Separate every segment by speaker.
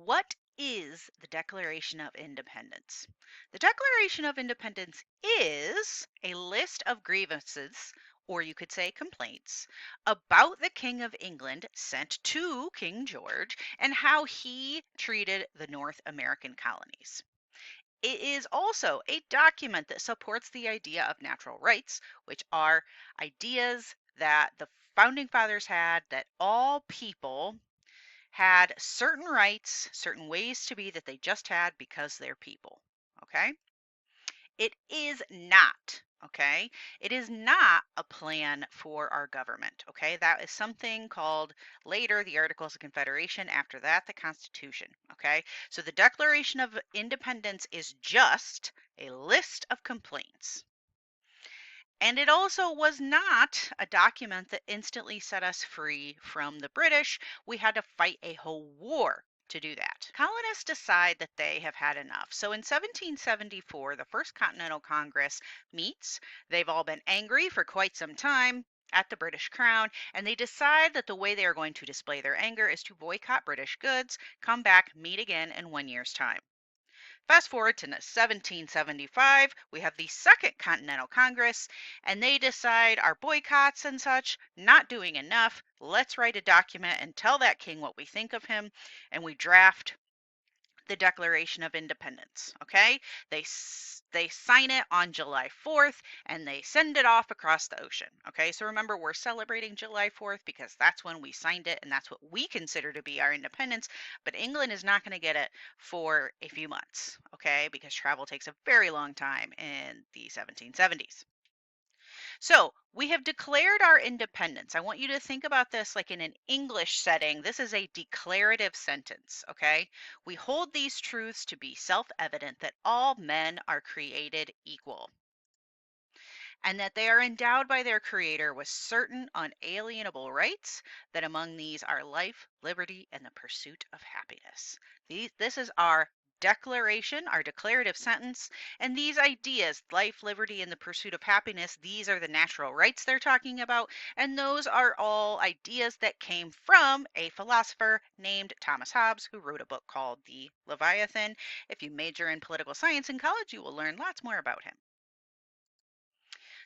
Speaker 1: What is the Declaration of Independence? The Declaration of Independence is a list of grievances, or you could say complaints, about the King of England sent to King George and how he treated the North American colonies. It is also a document that supports the idea of natural rights, which are ideas that the founding fathers had that all people had certain rights, certain ways to be that they just had because they're people. Okay? It is not. Okay? It is not a plan for our government. Okay? That is something called later the Articles of Confederation. After that, the Constitution. Okay? So the Declaration of Independence is just a list of complaints. And it also was not a document that instantly set us free from the British. We had to fight a whole war to do that. Colonists decide that they have had enough. So in 1774, the First Continental Congress meets. They've all been angry for quite some time at the British Crown, and they decide that the way they are going to display their anger is to boycott British goods, come back, meet again in 1 year's time. Fast forward to 1775, we have the Second Continental Congress, and they decide our boycotts and such not doing enough. Let's write a document and tell that king what we think of him, and we draft the Declaration of Independence. Okay, they sign it on July 4th and they send it off across the ocean. Okay, so remember, we're celebrating July 4th because that's when we signed it and that's what we consider to be our independence. But England is not going to get it for a few months. Okay, because travel takes a very long time in the 1770s. So we have declared our independence. I want you to think about this like in an English setting. This is a declarative sentence, okay? We hold these truths to be self evident that all men are created equal and that they are endowed by their Creator with certain unalienable rights, that among these are life, liberty, and the pursuit of happiness. This is our declaration, our declarative sentence, and these ideas, life, liberty, and the pursuit of happiness, these are the natural rights they're talking about, and those are all ideas that came from a philosopher named Thomas Hobbes, who wrote a book called The Leviathan. If you major in political science in college, you will learn lots more about him.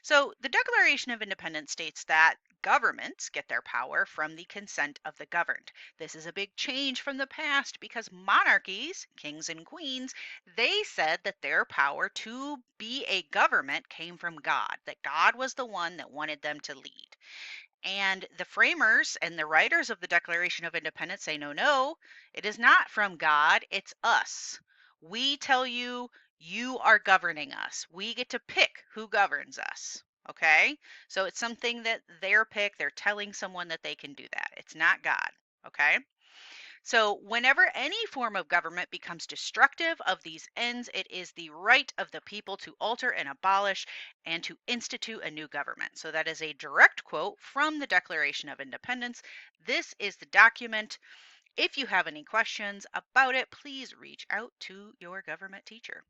Speaker 1: So, the Declaration of Independence states that governments get their power from the consent of the governed. This is a big change from the past because monarchies, kings and queens, they said that their power to be a government came from God, that God was the one that wanted them to lead. And the framers and the writers of the Declaration of Independence say, no, no, it is not from God, it's us. We tell you, you are governing us. We get to pick who governs us. Okay? So it's something that they're pick. They're telling someone that they can do that. It's not God. Okay? So, whenever any form of government becomes destructive of these ends, it is the right of the people to alter and abolish and to institute a new government. So, that is a direct quote from the Declaration of Independence. This is the document. If you have any questions about it, please reach out to your government teacher.